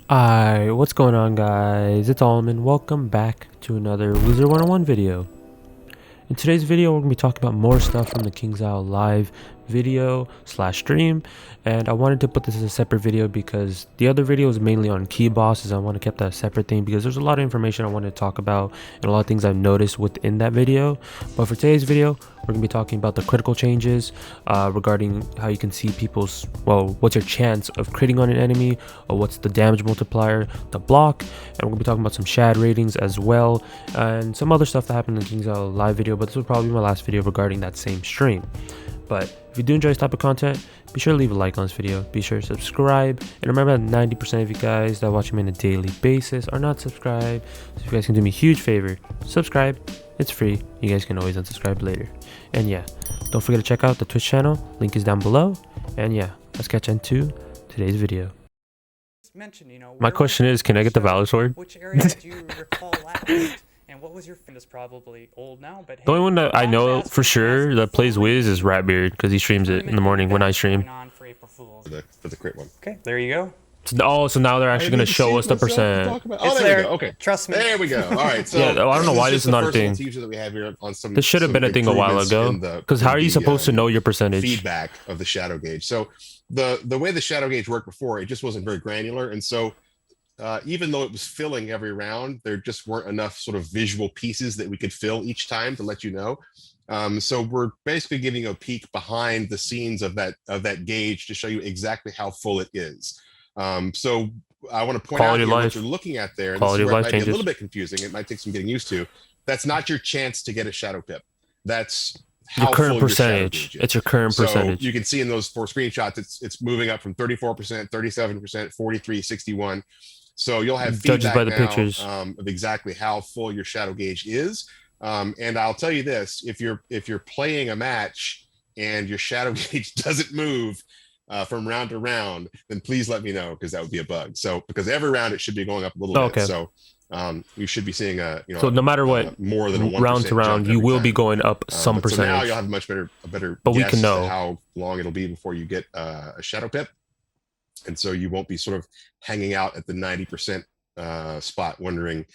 Alright, what's going on guys? It's Almond. Welcome back to another Wizard101 video. In today's video, we're going to be talking about more stuff from the King's Isle live video slash stream, and I wanted to put this as a separate video because the other video is mainly on key bosses. I want to keep that a separate thing because there's a lot of information I wanted to talk about and a lot of things I've noticed within that video. But for today's video, we're going to be talking about the critical changes regarding how you can see people's, well, what's your chance of critting on an enemy, or what's the damage multiplier, the block, and we're going to be talking about some shad ratings as well, and some other stuff that happened in the King's Isle live video, but this will probably be my last video regarding that same stream. But if you do enjoy this type of content, be sure to leave a like on this video, be sure to subscribe, and remember that 90% of you guys that watch me on a daily basis are not subscribed. So if you guys can do me a huge favor, subscribe. It's free. You guys can always unsubscribe later. And yeah, don't forget to check out the Twitch channel, link is down below. And yeah, let's get into today's video. My question is, can I get the Valor Sword? Which area do you recall last? And what was your friend is probably old now, but The only one that I know for sure that plays Wiz is Ratbeard, because he streams it in the morning when I stream. For the crit one. Okay, there you go. So now they're actually going to show us the percent. Oh, there we go. Okay, Trust me. There we go. All right. So yeah, I don't know why this is not a thing. That we have here on some, this should have been a thing a while ago. Because how are you supposed to know your percentage? Feedback of the shadow gauge. So the way the shadow gauge worked before, it just wasn't very granular, and so even though it was filling every round, there just weren't enough sort of visual pieces that we could fill each time to let you know. So we're basically giving you a peek behind the scenes of that gauge to show you exactly how full it is. So I want to point out here what you're looking at there. Quality of life changes. Might be a little bit confusing. It might take some getting used to. That's not your chance to get a shadow pip. That's how your current full percentage. It's your current percentage. You can see in those 4 screenshots, it's moving up from 34%, 37%, 43, 61. So you'll have feedback by the now, pictures of exactly how full your shadow gauge is. And I'll tell you this: if you're playing a match and your shadow gauge doesn't move from round to round, then please let me know, because that would be a bug. So because every round it should be going up a little bit. So you should be seeing so no matter what, more than a round to round, you will be going up some percentage. So now you'll have a better but we guess can know at how long it'll be before you get a shadow pip. And so you won't be sort of hanging out at the 90% spot wondering,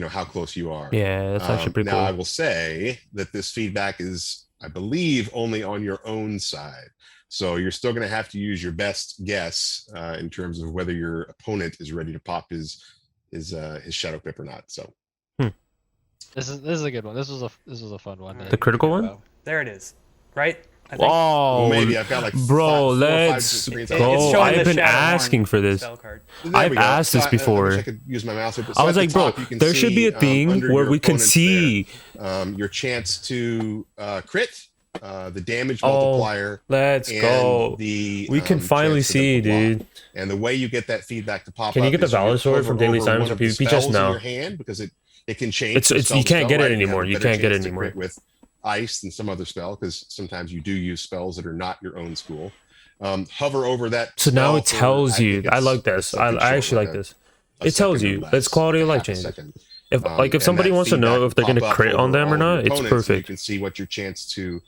how close you are. Yeah, that's actually pretty cool. Now I will say that this feedback is, I believe, only on your own side. So you're still going to have to use your best guess in terms of whether your opponent is ready to pop his shadow pip or not. So this is a good one. This was a fun one. The critical one? There it is. Right? Oh, maybe I've got like bro, let's go. I've been asking for this. I've asked this before. I could use my mouse. I was like, bro, there should be a thing where we can see your chance to crit, the damage multiplier. Let's go. We can finally see, dude. And the way you get that feedback to pop up. Can you get the Valor Sword from Daily Simons or PvP just now? Your hand, because it can change. You can't get it anymore. You can't get it anymore with ice and some other spell, because sometimes you do use spells that are not your own school. Hover over that. So now it tells you. I like this. I actually like this. It tells you it's quality of life change. If somebody wants to know if they're gonna crit on them or not, it's perfect. You can see what your chance to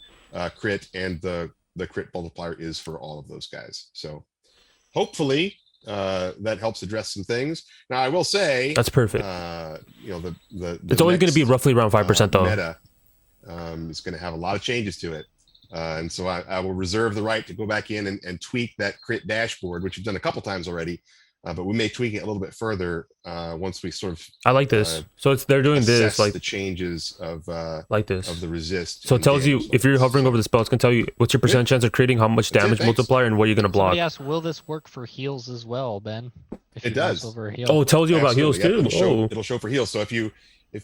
crit and the crit multiplier is for all of those guys. So hopefully that helps address some things. Now I will say that's perfect. It's always going to be roughly around 5% though. Meta is going to have a lot of changes to it, and so I will reserve the right to go back in and tweak that crit dashboard, which we've done a couple times already, but we may tweak it a little bit further once we sort of. I like this. So they're doing this like the changes of like this of the resist. So it tells you if you're hovering over the spell, it's going to tell you what's your percent chance of creating, how much damage multiplier, and what you're going to block. Yes, will this work for heals as well, Ben? It does. Over heal. Oh, it tells you about heals too. It'll show for heals. So if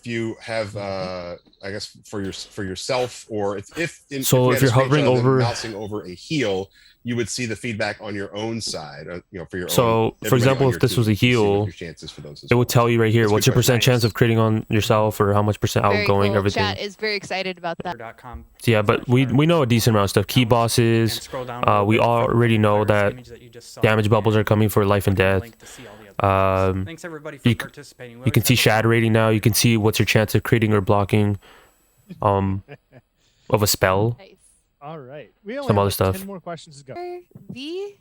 you have I guess for yourself, or if you're hovering over, mousing over a heal, you would see the feedback on your own side, for your own. So for example, if this was a heal, it would tell you right here what's your percent chance of creating on yourself, or how much percent outgoing, cool. everything. Chat is very excited about that. So yeah, but we know a decent amount of stuff. Key bosses, we already know that damage bubbles are coming for life and death. Thanks everybody for participating. You can see shad rating now. You can see what's your chance of creating or blocking of a spell. Nice. All right. We only some have other stuff. 10 more questions to go. V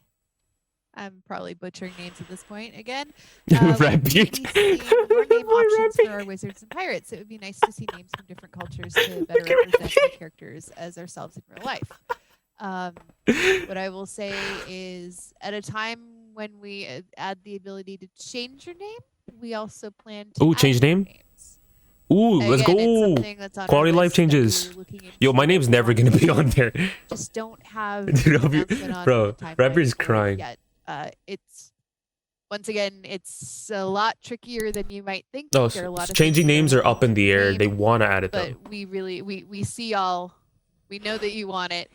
I'm probably butchering names at this point again. Red We Beak. see more name options for our wizards and pirates. It would be nice to see names from different cultures to better represent our characters as ourselves in real life. What I will say is, at a time when we add the ability to change your name, we also plan to Ooh, add change new name? names. Ooh, let's Again, it's go. something that's on our Quality life list that changes. we're looking Yo, my into, name's but we never want gonna to be on there. just don't have Dude, the I'll be- announcement on bro, the timeline Rapper's for it crying. yet. It's once again, it's a lot trickier than you might think. No, There are a lot of changing things that names are looking up in the to air. name, They want to add it though. but we see all. We know that you want it.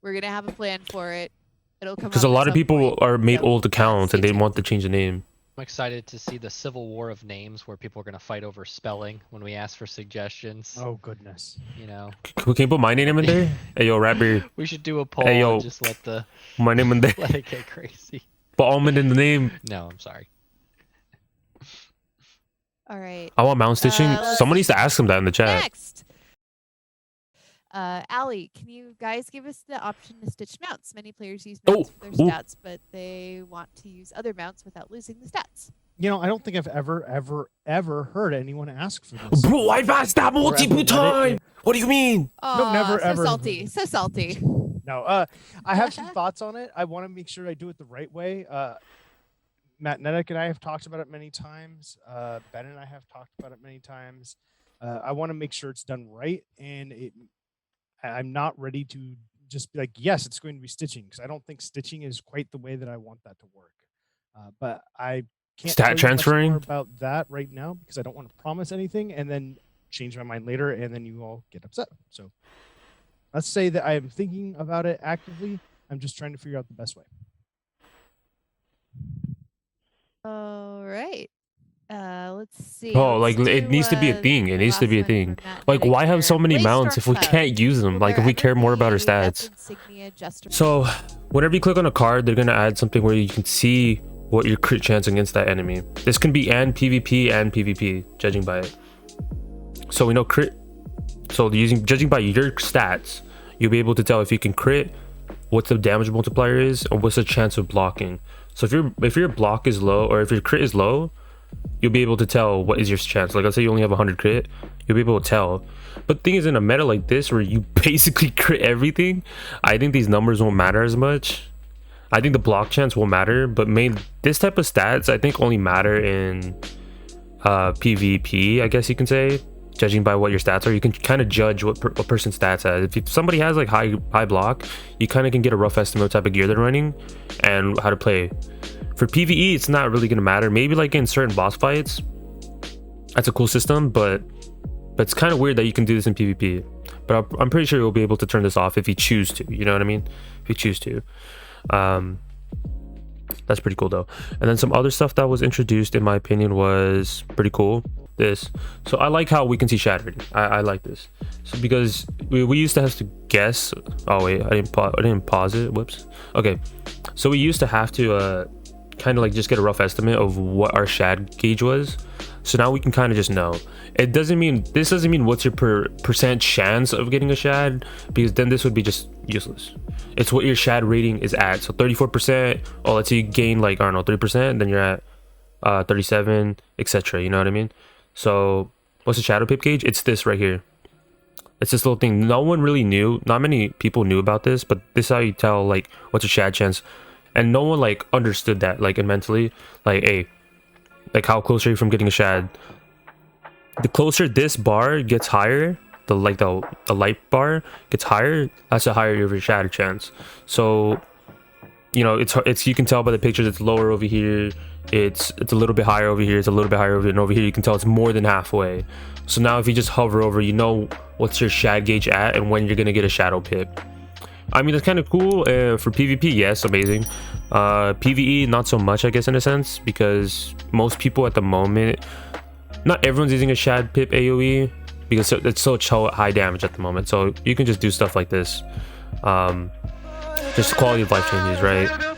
We're gonna have a plan for it. It'll come Because a up at lot of some people point, are made so, old accounts and stay they tuned. want to change the name. I'm excited to see the civil war of names where people are gonna fight over spelling when we ask for suggestions. Oh goodness. You know, Can you put my name in there? Hey yo, Rapper, we should do a poll Hey, yo. and just let my name in there. let it get crazy. Put almond in the name. No, I'm sorry. All right. I want mount stitching. let's Someone needs to ask them that in the chat. Next. Allie, can you guys give us the option to stitch mounts? Many players use mounts for their ooh. stats, but they want to use other mounts without losing the stats. You know, I don't think I've ever heard anyone ask for this. Bro, I passed that Or ever multiple read it. times. What do you mean? Oh, never, so ever. salty. So salty. No, I have some thoughts on it. I want to make sure I do it the right way. Matt Nedek and I have talked about it many times. Ben and I have talked about it many times. I want to make sure it's done right, and I'm not ready to just be like, yes, it's going to be stitching, because I don't think stitching is quite the way that I want that to work. But I can't Stat tell you much transferring? more about that right now because I don't want to promise anything and then change my mind later, and then you all get upset. So let's say that I am thinking about it actively. I'm just trying to figure out the best way. All right. Let's see. Oh, Let's like it do, needs to be a thing. It the needs to last be a one thing. from Matt Like, Nedek why have here. so many Blaze mounts if we Storm can't use them? Like, if we care more about our stats. So, whenever you click on a card, they're gonna add something where you can see what your crit chance against that enemy. This can be and PvP, judging by it. So we know crit. So judging by your stats, you'll be able to tell if you can crit, what the damage multiplier is, and what's the chance of blocking. So if your block is low, or if your crit is low, you'll be able to tell what is your chance. Like, let's say you only have 100 crit, you'll be able to tell. But the thing is, in a meta like this where you basically crit everything, I think these numbers won't matter as much. I think the block chance will matter, but this type of stats I think only matter in PvP, I guess you can say. Judging by what your stats are, you can kind of judge what a person's stats has. If somebody has like high block, you kind of can get a rough estimate of type of gear they're running and how to play. For PvE, it's not really gonna matter. Maybe like in certain boss fights, that's a cool system, but it's kind of weird that you can do this in PvP. But I'm pretty sure you'll be able to turn this off if you choose to. You know what I mean? If you choose to. That's pretty cool though. And then some other stuff that was introduced, in my opinion, was pretty cool. So I like how we can see shattered. I like this. So because we used to have to guess. Oh wait, I didn't pause it. Whoops. Okay, so we used to have to kind of like just get a rough estimate of what our shad gauge was. So now we can kind of just know. This doesn't mean what's your percent chance of getting a shad, because then this would be just useless. It's what your shad rating is at. So 34%, or let's say you gain like, I don't know, 3%, then you're at 37, etc. You know what I mean? So what's the shadow pip gauge? It's this right here. It's this little thing. No one really knew. Not many people knew about this, but this is how you tell like what's a shad chance. And no one like understood that, like, mentally, like, hey, like, how close are you from getting a shad? The closer this bar gets higher, the light bar gets higher, that's the higher your shad chance. So, you know, it's you can tell by the pictures, it's lower over here, it's a little bit higher over here, it's a little bit higher over here, and over here you can tell it's more than halfway. So now if you just hover over, you know what's your shad gauge at and when you're gonna get a shadow pip. I mean, that's kind of cool. For PvP, yes, amazing. PvE, not so much, I guess, in a sense, because most people at the moment, not everyone's using a shad pip AoE because it's such high damage at the moment. So you can just do stuff like this. Just quality of life changes, right?